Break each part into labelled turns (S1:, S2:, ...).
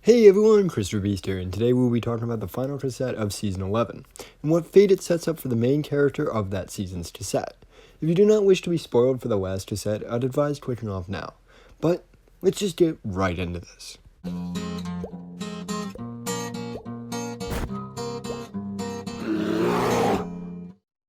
S1: Hey everyone, Christopher Beast here, and today we'll be talking about the final cassette of Season 11, and what fate it sets up for the main character of that season's cassette. If you do not wish to be spoiled for the last cassette, I'd advise clicking off now. But, let's just get right into this.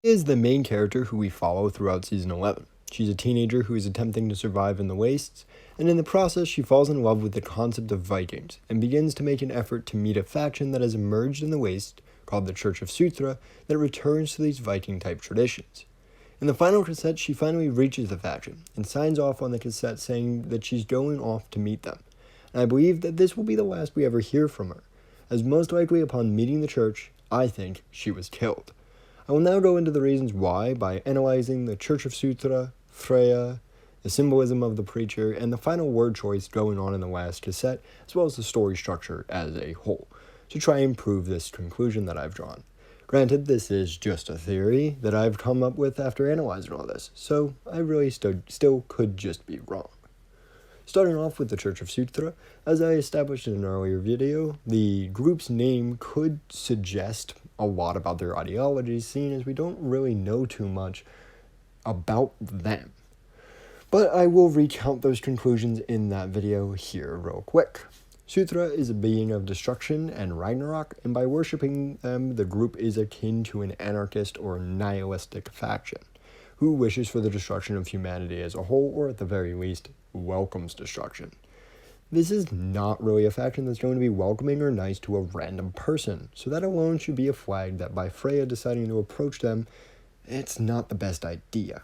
S1: Is the main character who we follow throughout Season 11. She's a teenager who is attempting to survive in the wastes, and in the process she falls in love with the concept of Vikings, and begins to make an effort to meet a faction that has emerged in the waste, called the Church of Sutra, that returns to these Viking-type traditions. In the final cassette, she finally reaches the faction, and signs off on the cassette saying that she's going off to meet them. And I believe that this will be the last we ever hear from her, as most likely upon meeting the church, I think she was killed. I will now go into the reasons why by analyzing the Church of Sutra, Freyja, the symbolism of the preacher, and the final word choice going on in the last cassette, as well as the story structure as a whole, to try and prove this conclusion that I've drawn. Granted, this is just a theory that I've come up with after analyzing all this, so I really still could just be wrong. Starting off with the Church of Sutra, as I established in an earlier video, the group's name could suggest a lot about their ideologies, seeing as we don't really know too much about them. But I will recount those conclusions in that video here real quick. Sutra is a being of destruction and Ragnarok, and by worshipping them, the group is akin to an anarchist or nihilistic faction, who wishes for the destruction of humanity as a whole, or at the very least, welcomes destruction. This is not really a faction that's going to be welcoming or nice to a random person, so that alone should be a flag that by Freyja deciding to approach them, it's not the best idea.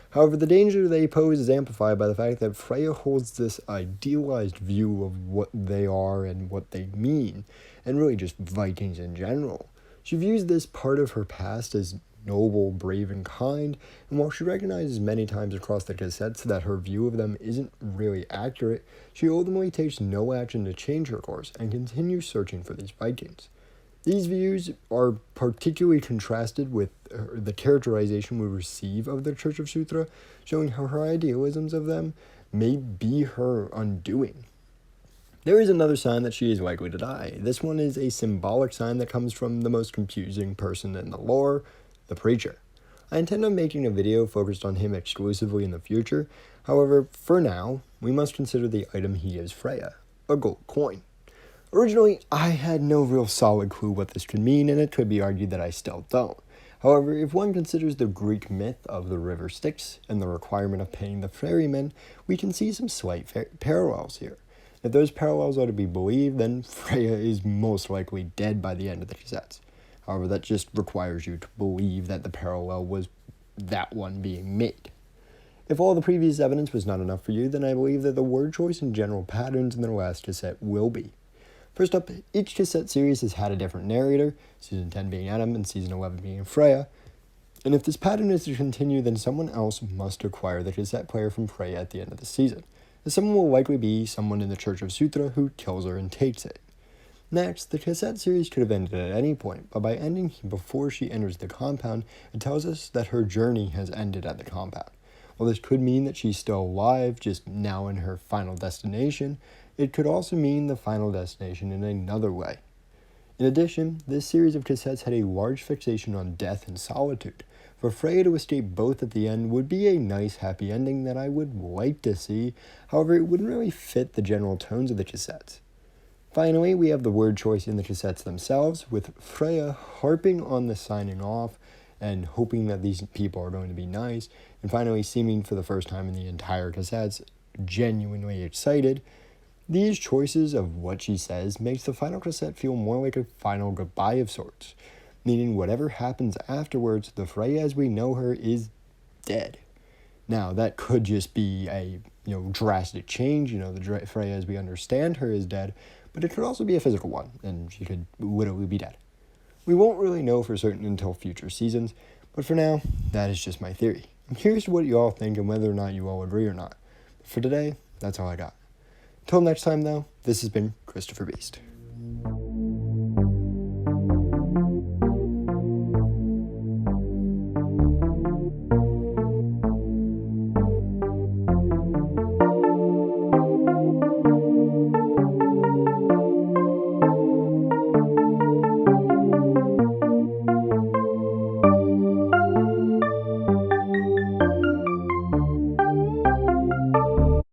S1: However, the danger they pose is amplified by the fact that Freyja holds this idealized view of what they are and what they mean, and really just Vikings in general. She views this part of her past as noble, brave, and kind, and while she recognizes many times across the cassettes that her view of them isn't really accurate, she ultimately takes no action to change her course and continues searching for these Vikings. These views are particularly contrasted with the characterization we receive of the Church of Sutra, showing how her idealisms of them may be her undoing. There is another sign that she is likely to die. This one is a symbolic sign that comes from the most confusing person in the lore, the preacher. I intend on making a video focused on him exclusively in the future. However, for now, we must consider the item he gives Freyja, a gold coin. Originally, I had no real solid clue what this could mean, and it could be argued that I still don't. However, if one considers the Greek myth of the river Styx and the requirement of paying the ferryman, we can see some slight parallels here. If those parallels are to be believed, then Freyja is most likely dead by the end of the cassettes. However, that just requires you to believe that the parallel was that one being made. If all the previous evidence was not enough for you, then I believe that the word choice and general patterns in the last cassette will be. First up, each cassette series has had a different narrator, Season 10 being Adam and Season 11 being Freyja, and if this pattern is to continue, then someone else must acquire the cassette player from Freyja at the end of the season, and someone will likely be someone in the Church of Sutra who kills her and takes it. Next, the cassette series could have ended at any point, but by ending before she enters the compound, it tells us that her journey has ended at the compound. While this could mean that she's still alive, just now in her final destination, it could also mean the final destination in another way. In addition, this series of cassettes had a large fixation on death and solitude. For Freyja to escape both at the end would be a nice happy ending that I would like to see, however it wouldn't really fit the general tones of the cassettes. Finally, we have the word choice in the cassettes themselves, with Freyja harping on the signing off and hoping that these people are going to be nice, and finally seeming for the first time in the entire cassettes genuinely excited. These choices of what she says makes the final cassette feel more like a final goodbye of sorts, meaning whatever happens afterwards, the Freyja as we know her is dead. Now, that could just be a drastic change, the Freyja as we understand her is dead, but it could also be a physical one, and she could literally be dead. We won't really know for certain until future seasons, but for now, that is just my theory. I'm curious what you all think and whether or not you all agree or not. But for today, that's all I got. Until next time, though, this has been Christopher Beast.